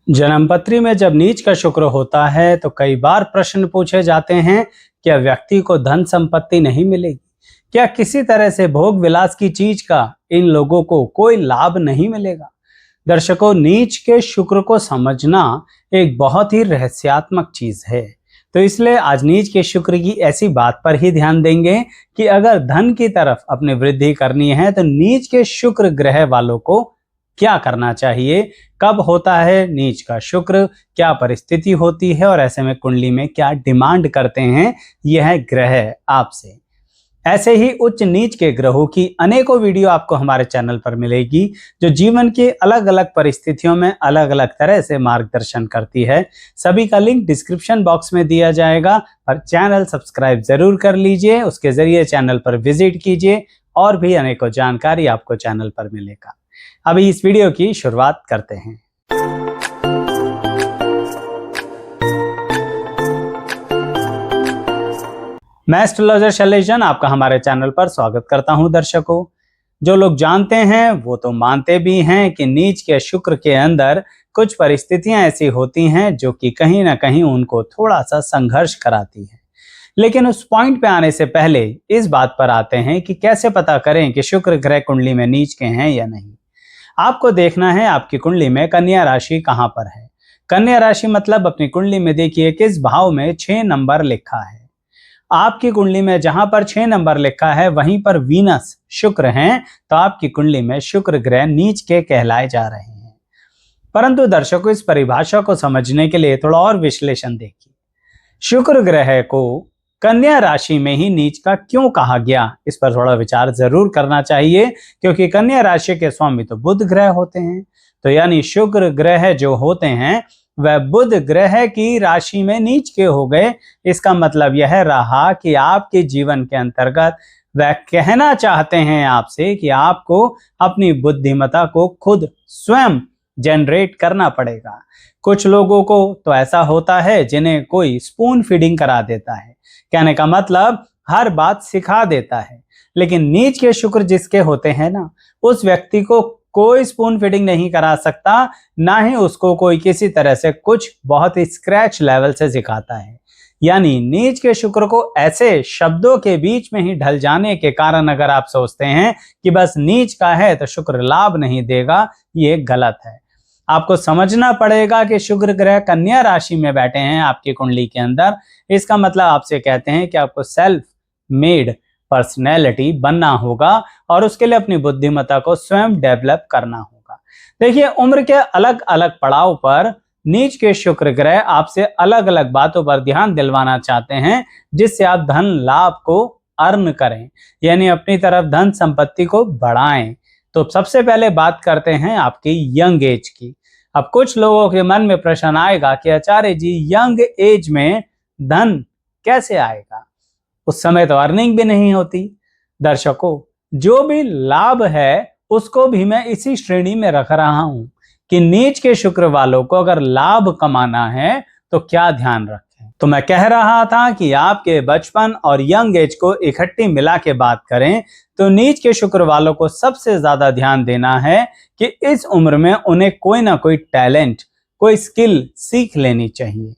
जन्मपत्री में जब नीच का शुक्र होता है तो कई बार प्रश्न पूछे जाते हैं। क्या व्यक्ति को धन संपत्ति नहीं मिलेगी? क्या किसी तरह से भोग विलास की चीज का इन लोगों को कोई लाभ नहीं मिलेगा? दर्शकों, नीच के शुक्र को समझना एक बहुत ही रहस्यात्मक चीज है। तो इसलिए आज नीच के शुक्र की ऐसी बात पर ही ध्यान देंगे कि अगर धन की तरफ अपनी वृद्धि करनी है तो नीच के शुक्र ग्रह वालों को क्या करना चाहिए, कब होता है नीच का शुक्र, क्या परिस्थिति होती है और ऐसे में कुंडली में क्या डिमांड करते हैं यह ग्रह आपसे। ऐसे ही उच्च नीच के ग्रहों की अनेकों वीडियो आपको हमारे चैनल पर मिलेगी जो जीवन के अलग अलग परिस्थितियों में अलग अलग तरह से मार्गदर्शन करती है। सभी का लिंक डिस्क्रिप्शन बॉक्स में दिया जाएगा और चैनल सब्सक्राइब जरूर कर लीजिए, उसके जरिए चैनल पर विजिट कीजिए और भी अनेकों जानकारी आपको चैनल पर मिलेगा। अभी इस वीडियो की शुरुआत करते हैं। मैं एस्ट्रोलॉजर शैलेश जैन आपका हमारे चैनल पर स्वागत करता हूं। दर्शकों, जो लोग जानते हैं वो तो मानते भी हैं कि नीच के शुक्र के अंदर कुछ परिस्थितियां ऐसी होती हैं जो कि कहीं ना कहीं उनको थोड़ा सा संघर्ष कराती है। लेकिन उस पॉइंट पे आने से पहले इस बात पर आते हैं कि कैसे पता करें कि शुक्र ग्रह कुंडली में नीच के हैं या नहीं। आपको देखना है आपकी कुंडली में कन्या राशि कहां पर है। कन्या राशि मतलब अपनी कुंडली में देखिए किस भाव में 6 नंबर लिखा है। आपकी कुंडली में जहां पर 6 नंबर लिखा है वहीं पर वीनस शुक्र हैं, तो आपकी कुंडली में शुक्र ग्रह नीच के कहलाए जा रहे हैं। परंतु दर्शकों, इस परिभाषा को समझने के लिए थोड़ा और विश्लेषण देखिए। शुक्र ग्रह को कन्या राशि में ही नीच का क्यों कहा गया, इस पर थोड़ा विचार जरूर करना चाहिए, क्योंकि कन्या राशि के स्वामी तो बुध ग्रह होते हैं। तो यानी शुक्र ग्रह जो होते हैं वह बुध ग्रह की राशि में नीच के हो गए। इसका मतलब यह रहा कि आपके जीवन के अंतर्गत वह कहना चाहते हैं आपसे कि आपको अपनी बुद्धिमत्ता को खुद स्वयं जनरेट करना पड़ेगा। कुछ लोगों को तो ऐसा होता है जिन्हें कोई स्पून फीडिंग करा देता है, कहने का मतलब हर बात सिखा देता है। लेकिन नीच के शुक्र जिसके होते हैं ना, उस व्यक्ति को कोई स्पून फीडिंग नहीं करा सकता, ना ही उसको कोई किसी तरह से कुछ बहुत ही स्क्रैच लेवल से सिखाता है। यानी नीच के शुक्र को ऐसे शब्दों के बीच में ही ढल जाने के कारण अगर आप सोचते हैं कि बस नीच का है तो शुक्र लाभ नहीं देगा, ये गलत है। आपको समझना पड़ेगा कि शुक्र ग्रह कन्या राशि में बैठे हैं आपकी कुंडली के अंदर। इसका मतलब आपसे कहते हैं कि आपको सेल्फ मेड पर्सनैलिटी बनना होगा और उसके लिए अपनी बुद्धिमत्ता को स्वयं डेवलप करना होगा। देखिए, उम्र के अलग अलग पड़ाव पर नीच के शुक्र ग्रह आपसे अलग अलग बातों पर ध्यान दिलवाना चाहते हैं जिससे आप धन लाभ को अर्न करें, यानी अपनी तरफ धन संपत्ति को बढ़ाएं। तो सबसे पहले बात करते हैं आपकी यंग एज की। अब कुछ लोगों के मन में प्रश्न आएगा कि आचार्य जी, यंग एज में धन कैसे आएगा? उस समय तो अर्निंग भी नहीं होती। दर्शकों, जो भी लाभ है उसको भी मैं इसी श्रेणी में रख रहा हूं कि नीच के शुक्र वालों को अगर लाभ कमाना है तो क्या ध्यान रखें। तो मैं कह रहा था कि आपके बचपन और यंग एज को इकट्ठी मिला के बात करें तो नीच के शुक्र वालों को सबसे ज्यादा ध्यान देना है कि इस उम्र में उन्हें कोई ना कोई टैलेंट, कोई स्किल सीख लेनी चाहिए।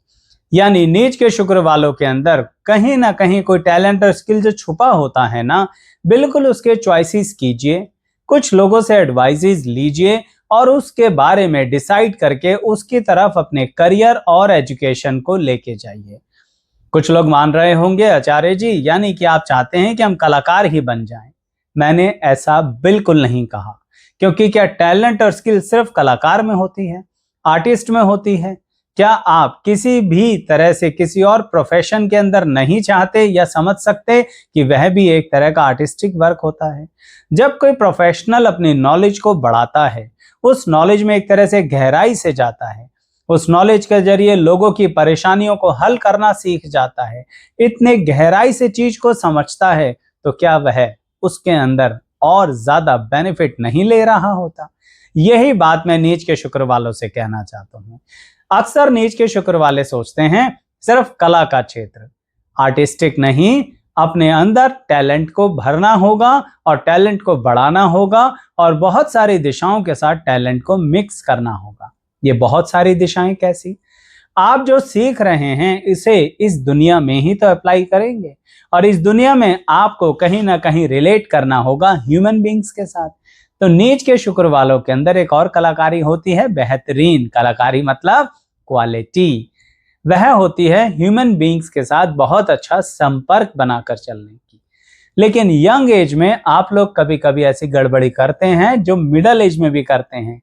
यानी नीच के शुक्र वालों के अंदर कहीं ना कहीं कोई टैलेंट और स्किल जो छुपा होता है ना, बिल्कुल उसके चॉइसेस कीजिए, कुछ लोगों से एडवाइजेस लीजिए और उसके बारे में डिसाइड करके उसकी तरफ अपने करियर और एजुकेशन को लेके जाइए। कुछ लोग मान रहे होंगे, आचार्य जी यानी कि आप चाहते हैं कि हम कलाकार ही बन जाएं। मैंने ऐसा बिल्कुल नहीं कहा, क्योंकि क्या टैलेंट और स्किल सिर्फ कलाकार में होती है, आर्टिस्ट में होती है? क्या आप किसी भी तरह से किसी और प्रोफेशन के अंदर नहीं चाहते या समझ सकते कि वह भी एक तरह का आर्टिस्टिक वर्क होता है? जब कोई प्रोफेशनल अपनी नॉलेज को बढ़ाता है, उस नॉलेज में एक तरह से गहराई से जाता है, उस नॉलेज के जरिए लोगों की परेशानियों को हल करना सीख जाता है, इतने गहराई से चीज को समझता है, तो क्या वह उसके अंदर और ज्यादा बेनिफिट नहीं ले रहा होता? यही बात मैं नीच के शुक्र वालों से कहना चाहता हूं। अक्सर नीच के शुक्र वाले सोचते हैं सिर्फ कला का क्षेत्र, आर्टिस्टिक नहीं, अपने अंदर टैलेंट को भरना होगा और टैलेंट को बढ़ाना होगा और बहुत सारी दिशाओं के साथ टैलेंट को मिक्स करना होगा। ये बहुत सारी दिशाएं कैसी? आप जो सीख रहे हैं इसे इस दुनिया में ही तो अप्लाई करेंगे, और इस दुनिया में आपको कहीं ना कहीं रिलेट करना होगा ह्यूमन बींग्स के साथ। तो नीच के शुक्र वालों के अंदर एक और कलाकारी होती है, बेहतरीन कलाकारी, मतलब क्वालिटी। वह होती है ह्यूमन बींग्स के साथ बहुत अच्छा संपर्क बनाकर चलने की। लेकिन यंग एज में आप लोग कभी कभी ऐसी गड़बड़ी करते हैं जो मिडिल एज में भी करते हैं।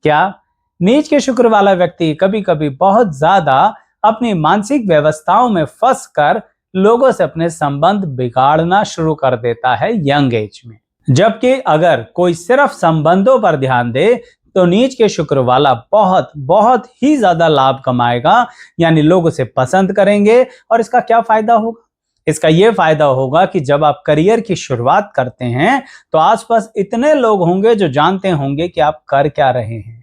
क्या? नीच के शुक्र वाला व्यक्ति कभी कभी बहुत ज्यादा अपनी मानसिक व्यवस्थाओं में फंस कर लोगों से अपने संबंध बिगाड़ना शुरू कर देता है यंग एज में। जबकि अगर कोई सिर्फ संबंधों पर ध्यान दे तो नीच के शुक्र वाला बहुत बहुत ही ज्यादा लाभ कमाएगा, यानी लोग उसे पसंद करेंगे। और इसका क्या फायदा होगा? इसका यह फायदा होगा कि जब आप करियर की शुरुआत करते हैं तो आसपास इतने लोग होंगे जो जानते होंगे कि आप कर क्या रहे हैं।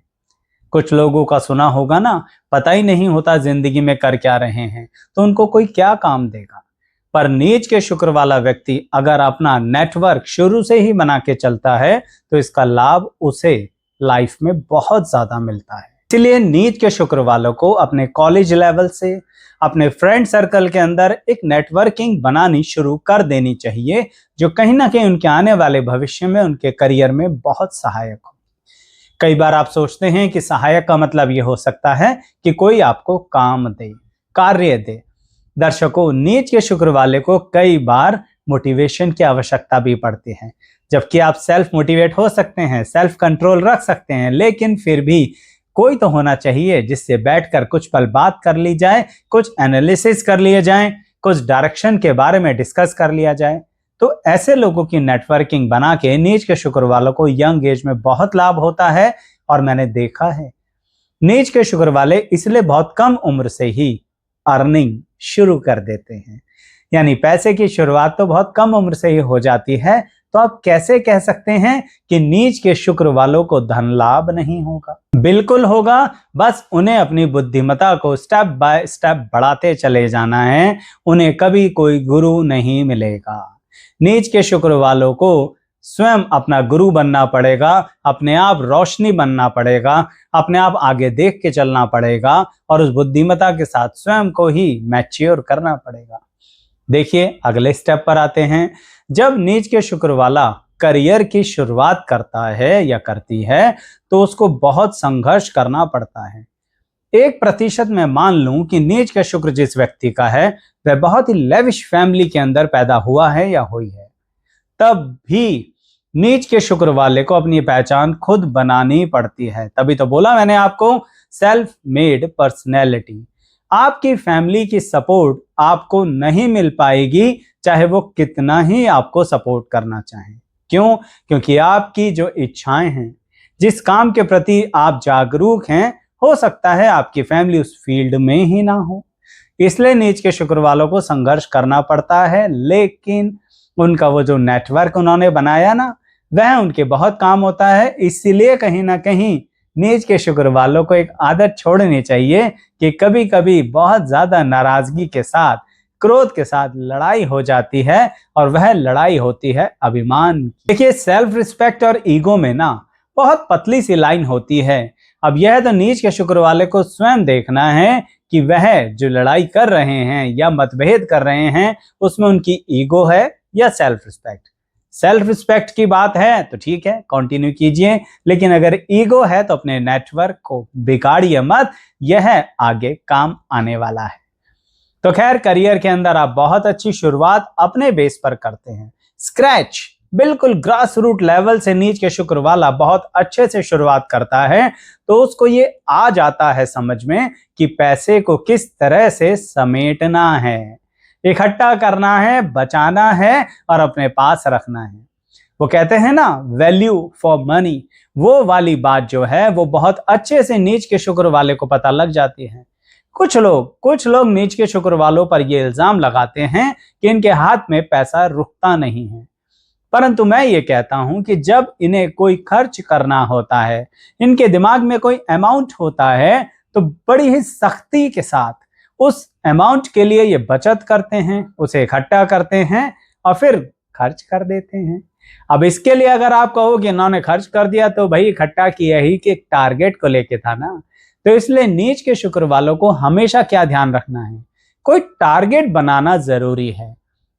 कुछ लोगों का सुना होगा ना, पता ही नहीं होता जिंदगी में कर क्या रहे हैं, तो उनको कोई क्या काम देगा। पर नीच के शुक्र वाला व्यक्ति अगर अपना नेटवर्क शुरू से ही बना के चलता है तो इसका लाभ उसे लाइफ में बहुत ज्यादा मिलता है। इसलिए नीच के शुक्र वालों को अपने कॉलेज लेवल से, अपने फ्रेंड सर्कल के अंदर एक नेटवर्किंग बनानी शुरू कर देनी चाहिए, जो कहीं ना कहीं उनके आने वाले भविष्य में उनके करियर में बहुत सहायक हो। कई बार आप सोचते हैं कि सहायक का मतलब यह हो सकता है कि कोई आपको काम दे, कार्य दे। दर्शकों, नीच के शुक्र वाले को कई बार मोटिवेशन की आवश्यकता भी पड़ती है। जबकि आप सेल्फ मोटिवेट हो सकते हैं, सेल्फ कंट्रोल रख सकते हैं, लेकिन फिर भी कोई तो होना चाहिए जिससे बैठकर कुछ पल बात कर ली जाए, कुछ एनालिसिस कर लिए जाए, कुछ डायरेक्शन के बारे में डिस्कस कर लिया जाए। तो ऐसे लोगों की नेटवर्किंग बना के नीच के शुक्र वालों को यंग एज में बहुत लाभ होता है। और मैंने देखा है नीच के शुक्र वाले इसलिए बहुत कम उम्र से ही अर्निंग शुरू कर देते हैं, यानी पैसे की शुरुआत तो बहुत कम उम्र से ही हो जाती है। तो आप कैसे कह सकते हैं कि नीच के शुक्र वालों को धन लाभ नहीं होगा? बिल्कुल होगा, बस उन्हें अपनी बुद्धिमत्ता को स्टेप बाय स्टेप बढ़ाते चले जाना है। उन्हें कभी कोई गुरु नहीं मिलेगा। नीच के शुक्र वालों को स्वयं अपना गुरु बनना पड़ेगा, अपने आप रोशनी बनना पड़ेगा, अपने आप आगे देख के चलना पड़ेगा, और उस बुद्धिमत्ता के साथ स्वयं को ही मैच्योर करना पड़ेगा। देखिए, अगले स्टेप पर आते हैं। जब नीच के शुक्र वाला करियर की शुरुआत करता है या करती है तो उसको बहुत संघर्ष करना पड़ता है। 1% में मान लूं कि नीच का शुक्र जिस व्यक्ति का है वह बहुत ही लेविश फैमिली के अंदर पैदा हुआ है या हुई है, तब भी नीच के शुक्र वाले को अपनी पहचान खुद बनानी पड़ती है। तभी तो बोला मैंने आपको, सेल्फ मेड पर्सनैलिटी। आपकी फैमिली की सपोर्ट आपको नहीं मिल पाएगी, चाहे वो कितना ही आपको सपोर्ट करना चाहें। क्यों? क्योंकि आपकी जो इच्छाएं हैं, जिस काम के प्रति आप जागरूक हैं, हो सकता है आपकी फैमिली उस फील्ड में ही ना हो। इसलिए नीच के शुक्र वालों को संघर्ष करना पड़ता है, लेकिन उनका वो जो नेटवर्क उन्होंने बनाया ना, वह उनके बहुत काम होता है। इसीलिए कहीं ना कहीं नीच के शुक्र वालों को एक आदत छोड़नी चाहिए कि कभी कभी बहुत ज्यादा नाराजगी के साथ, क्रोध के साथ लड़ाई हो जाती है, और वह लड़ाई होती है अभिमान की। देखिए, सेल्फ रिस्पेक्ट और ईगो में ना बहुत पतली सी लाइन होती है। अब यह तो नीच के शुक्र वाले को स्वयं देखना है कि वह जो लड़ाई कर रहे हैं या मतभेद कर रहे हैं उसमें उनकी ईगो है या सेल्फ रिस्पेक्ट। सेल्फ रिस्पेक्ट की बात है तो ठीक है, कंटिन्यू कीजिए, लेकिन अगर ईगो है तो अपने नेटवर्क को बिगाड़िए मत, यह आगे काम आने वाला है। तो खैर, करियर के अंदर आप बहुत अच्छी शुरुआत अपने बेस पर करते हैं, स्क्रैच, बिल्कुल ग्रास रूट लेवल से नीच के शुक्र वाला बहुत अच्छे से शुरुआत करता है, तो उसको ये आ जाता है समझ में कि पैसे को किस तरह से समेटना है, इकट्ठा करना है, बचाना है और अपने पास रखना है। वो कहते हैं ना, वैल्यू फॉर मनी, वो वाली बात जो है वो बहुत अच्छे से नीच के शुक्र वाले को पता लग जाती है। कुछ लोग नीच के शुक्र वालों पर ये इल्जाम लगाते हैं कि इनके हाथ में पैसा रुकता नहीं है, परंतु मैं ये कहता हूं कि जब इन्हें कोई खर्च करना होता है, इनके दिमाग में कोई अमाउंट होता है, तो बड़ी ही सख्ती के साथ उस अमाउंट के लिए ये बचत करते हैं, उसे इकट्ठा करते हैं और फिर खर्च कर देते हैं। अब इसके लिए अगर आप कहो कि इन्होंने खर्च कर दिया, तो भाई इकट्ठा किया ही कि टारगेट को लेके था ना, तो इसलिए नीच के शुक्र वालों को हमेशा क्या ध्यान रखना है, कोई टारगेट बनाना जरूरी है।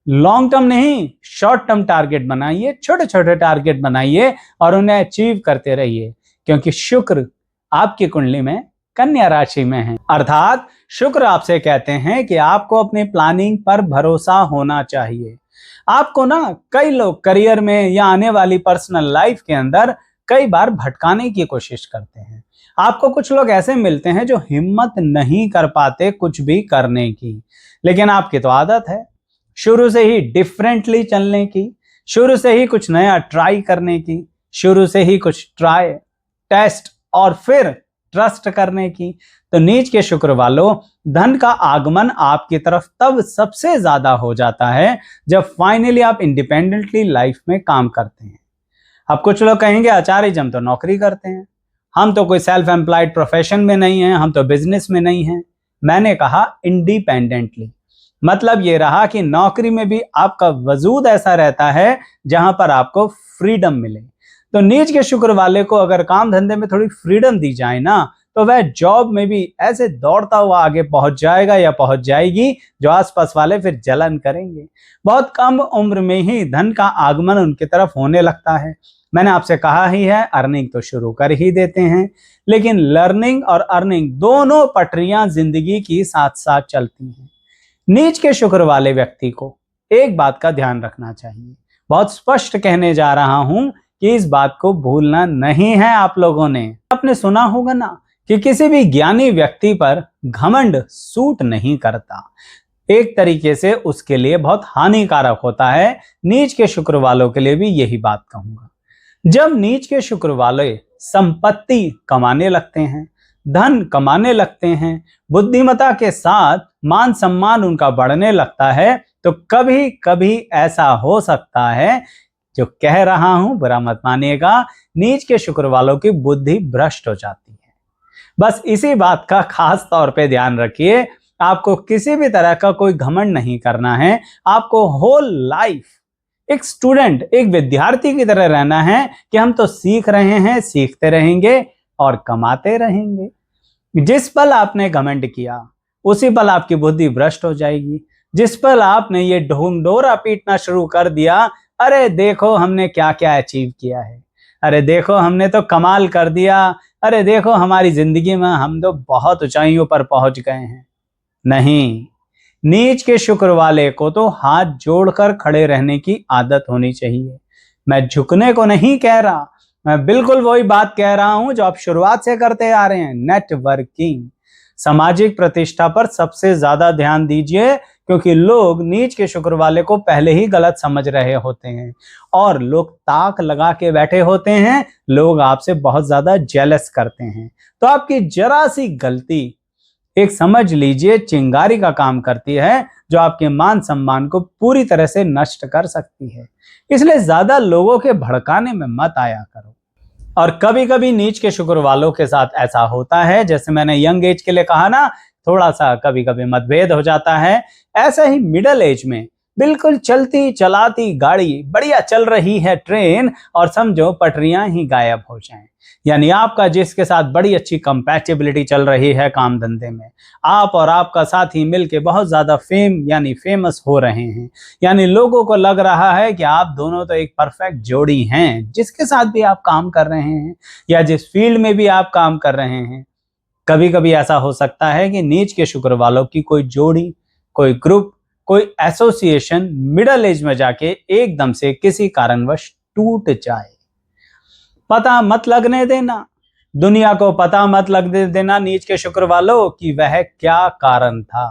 लॉन्ग टर्म नहीं, शॉर्ट टर्म टारगेट बनाइए, छोटे छोटे टारगेट बनाइए और उन्हें अचीव करते रहिए, क्योंकि शुक्र आपकी कुंडली में कन्या राशि में है। अर्थात शुक्र आपसे कहते हैं कि आपको अपनी प्लानिंग पर भरोसा होना चाहिए। आपको ना कई लोग करियर में या आने वाली पर्सनल लाइफ के अंदर कई बार भटकाने की कोशिश करते हैं। आपको कुछ लोग ऐसे मिलते हैं जो हिम्मत नहीं कर पाते कुछ भी करने की, लेकिन आपकी तो आदत है शुरू से ही डिफरेंटली चलने की, शुरू से ही कुछ नया ट्राई करने की, शुरू से ही कुछ ट्राई, टेस्ट और फिर ट्रस्ट करने की। तो नीच के शुक्र वालों, धन का आगमन आपकी तरफ तब सबसे ज्यादा हो जाता है जब फाइनली आप इंडिपेंडेंटली लाइफ में काम करते हैं। अब कुछ लोग कहेंगे आचार्य जी हम तो नौकरी करते हैं, हम तो कोई सेल्फ एम्प्लॉयड प्रोफेशन में नहीं हैं, हम तो बिजनेस में नहीं हैं। मैंने कहा इंडिपेंडेंटली, मतलब ये रहा कि नौकरी में भी आपका वजूद ऐसा रहता है जहां पर आपको फ्रीडम मिले। तो नीच के शुक्र वाले को अगर काम धंधे में थोड़ी फ्रीडम दी जाए ना, तो वह जॉब में भी ऐसे दौड़ता हुआ आगे पहुंच जाएगा या पहुंच जाएगी जो आसपास वाले फिर जलन करेंगे। बहुत कम उम्र में ही धन का आगमन उनकी तरफ होने लगता है। मैंने आपसे कहा ही है अर्निंग तो शुरू कर ही देते हैं, लेकिन लर्निंग और अर्निंग दोनों पटरियां जिंदगी की साथ साथ चलती हैं। नीच के शुक्र वाले व्यक्ति को एक बात का ध्यान रखना चाहिए, बहुत स्पष्ट कहने जा रहा हूं कि इस बात को भूलना नहीं है। आप लोगों ने आपने सुना होगा ना कि किसी भी ज्ञानी व्यक्ति पर घमंड सूट नहीं करता, एक तरीके से उसके लिए बहुत हानिकारक होता है। नीच के शुक्र वालों के लिए भी यही बात कहूंगा। जब नीच के शुक्र वाले संपत्ति कमाने लगते हैं, धन कमाने लगते हैं, बुद्धिमत्ता के साथ मान सम्मान उनका बढ़ने लगता है, तो कभी कभी ऐसा हो सकता है, जो कह रहा हूं बुरा मत मानिएगा, नीच के शुक्र वालों की बुद्धि भ्रष्ट हो जाती है। बस इसी बात का खास तौर पे ध्यान रखिए। आपको किसी भी तरह का कोई घमंड नहीं करना है। आपको होल लाइफ एक स्टूडेंट, एक विद्यार्थी की तरह रहना है कि हम तो सीख रहे हैं, सीखते रहेंगे और कमाते रहेंगे। जिस पल आपने घमंड किया उसी पल आपकी बुद्धि भ्रष्ट हो जाएगी। जिस पल आपने ये ढोंगडोरा पीटना शुरू कर दिया, अरे देखो हमने क्या क्या अचीव किया है, अरे देखो हमने तो कमाल कर दिया, अरे देखो हमारी जिंदगी में हम तो बहुत ऊंचाइयों पर पहुंच गए हैं। नहीं, नीच के शुक्र वाले को तो हाथ जोड़कर खड़े रहने की आदत होनी चाहिए। मैं झुकने को नहीं कह रहा, मैं बिल्कुल वही बात कह रहा हूं जो आप शुरुआत से करते आ रहे हैं, नेटवर्किंग। सामाजिक प्रतिष्ठा पर सबसे ज्यादा ध्यान दीजिए, क्योंकि लोग नीच के शुक्र वाले को पहले ही गलत समझ रहे होते हैं और लोग ताक लगा के बैठे होते हैं। लोग आपसे बहुत ज्यादा जेलस करते हैं, तो आपकी जरा सी गलती एक समझ लीजिए चिंगारी का काम करती है, जो आपके मान सम्मान को पूरी तरह से नष्ट कर सकती है। इसलिए ज्यादा लोगों के भड़काने में मत आया करो। और कभी कभी नीच के शुक्र वालों के साथ ऐसा होता है, जैसे मैंने यंग एज के लिए कहा ना, थोड़ा सा कभी कभी मतभेद हो जाता है। ऐसा ही मिडिल एज में बिल्कुल चलती चलाती गाड़ी, बढ़िया चल रही है ट्रेन, और समझो पटरियां ही गायब हो जाएं। यानी आपका जिसके साथ बड़ी अच्छी कंपैटिबिलिटी चल रही है काम धंधे में, आप और आपका साथी मिलके बहुत ज्यादा फेमस हो रहे हैं, यानी लोगों को लग रहा है कि आप दोनों तो एक परफेक्ट जोड़ी हैं, जिसके साथ भी आप काम कर रहे हैं या जिस फील्ड में भी आप काम कर रहे हैं। कभी कभी ऐसा हो सकता है कि नीच के शुक्र वालों की कोई जोड़ी, कोई ग्रुप, कोई एसोसिएशन मिडिल एज में जाके एकदम से किसी कारणवश टूट जाए। पता मत लगने देना, दुनिया को पता मत लगने देना नीच के शुक्र वालों कि वह क्या कारण था।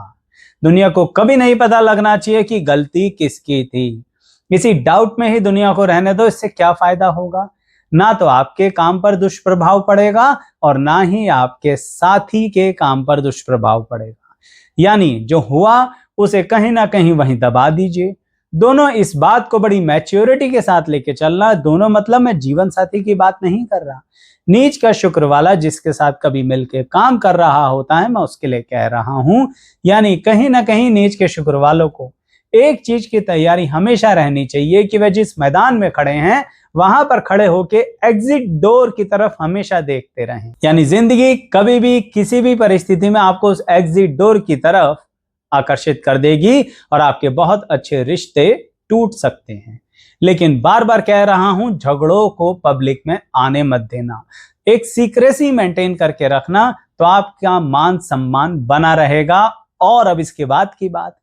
दुनिया को कभी नहीं पता लगना चाहिए कि गलती किसकी थी। इसी डाउट में ही दुनिया को रहने दो। इससे क्या फायदा होगा? ना तो आपके काम पर दुष्प्रभाव पड़ेगा और ना ही आपके साथी के काम पर दुष्प्रभाव पड़ेगा। यानी जो हुआ उसे कहीं ना कहीं वहीं दबा दीजिए। दोनों इस बात को बड़ी मैच्योरिटी के साथ लेके चलना। दोनों मतलब मैं जीवन साथी की बात नहीं कर रहा, नीच का शुक्र वाला जिसके साथ कभी मिलके काम कर रहा होता है, मैं उसके लिए कह रहा हूं। यानी कहीं ना कहीं नीच के शुक्र वालों को एक चीज की तैयारी हमेशा रहनी चाहिए कि वह जिस मैदान में खड़े हैं वहां पर खड़े होके एग्जिट डोर की तरफ हमेशा देखते रहें। यानी जिंदगी कभी भी किसी भी परिस्थिति में आपको उस एग्जिट डोर की तरफ आकर्षित कर देगी और आपके बहुत अच्छे रिश्ते टूट सकते हैं। लेकिन बार बार कह रहा हूं, झगड़ों को पब्लिक में आने मत देना, एक सीक्रेसी मेंटेन करके रखना, तो आपका मान सम्मान बना रहेगा। और अब इसके बाद की बात,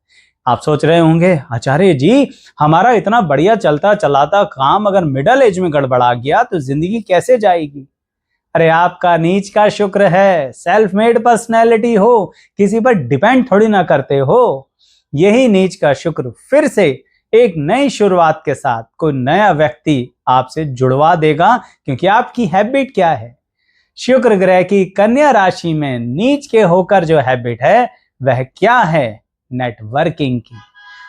आप सोच रहे होंगे आचार्य जी, हमारा इतना बढ़िया चलता चलाता काम अगर मिडिल एज में गड़बड़ा गया तो जिंदगी कैसे जाएगी? अरे आपका नीच का शुक्र है, सेल्फ मेड पर्सनैलिटी हो, किसी पर डिपेंड थोड़ी ना करते हो। यही नीच का शुक्र फिर से एक नई शुरुआत के साथ कोई नया व्यक्ति आपसे जुड़वा देगा, क्योंकि आपकी हैबिट क्या है? शुक्र ग्रह की कन्या राशि में नीच के होकर जो हैबिट है वह क्या है? नेटवर्किंग की,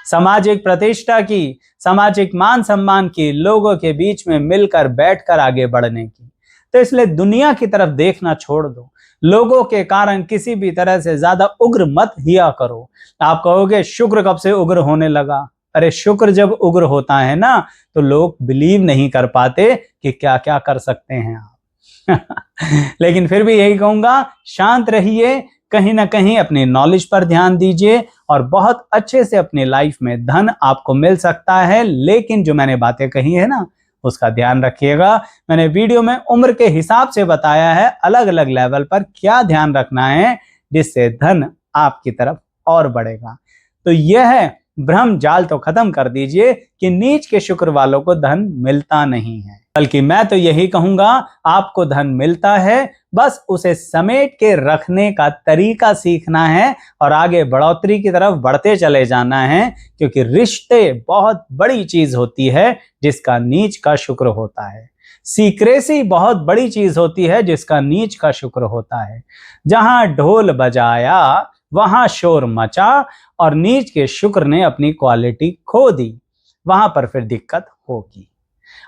सामाजिक प्रतिष्ठा की, सामाजिक मान सम्मान की, लोगों के बीच में मिलकर बैठकर आगे बढ़ने की। तो इसलिए दुनिया की तरफ देखना छोड़ दो, लोगों के कारण किसी भी तरह से ज्यादा उग्र मत हिया करो। आप कहोगे शुक्र कब से उग्र होने लगा? अरे शुक्र जब उग्र होता है ना तो लोग बिलीव नहीं कर पाते कि क्या क्या कर सकते हैं आप। लेकिन फिर भी यही कहूंगा, शांत रहिए, कहीं ना कहीं अपनी नॉलेज पर ध्यान दीजिए और बहुत अच्छे से अपनी लाइफ में धन आपको मिल सकता है। लेकिन जो मैंने बातें कही है ना, उसका ध्यान रखिएगा। मैंने वीडियो में उम्र के हिसाब से बताया है अलग अलग लेवल पर क्या ध्यान रखना है जिससे धन आपकी तरफ और बढ़ेगा। तो यह है भ्रम जाल तो खत्म कर दीजिए कि नीच के शुक्र वालों को धन मिलता नहीं है, बल्कि मैं तो यही कहूंगा आपको धन मिलता है, बस उसे समेट के रखने का तरीका सीखना है और आगे बढ़ोतरी की तरफ बढ़ते चले जाना है। क्योंकि रिश्ते बहुत बड़ी चीज होती है जिसका नीच का शुक्र होता है। सीक्रेसी बहुत बड़ी चीज होती है जिसका नीच का शुक्र होता है। जहां ढोल बजाया वहां शोर मचा और नीच के शुक्र ने अपनी क्वालिटी खो दी, वहां पर फिर दिक्कत होगी।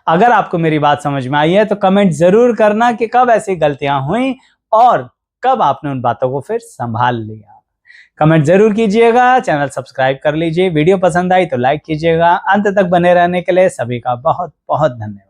अगर आपको मेरी बात समझ में आई है तो कमेंट जरूर करना कि कब ऐसी गलतियां हुई और कब आपने उन बातों को फिर संभाल लिया। कमेंट जरूर कीजिएगा, चैनल सब्सक्राइब कर लीजिए, वीडियो पसंद आई तो लाइक कीजिएगा। अंत तक बने रहने के लिए सभी का बहुत बहुत धन्यवाद।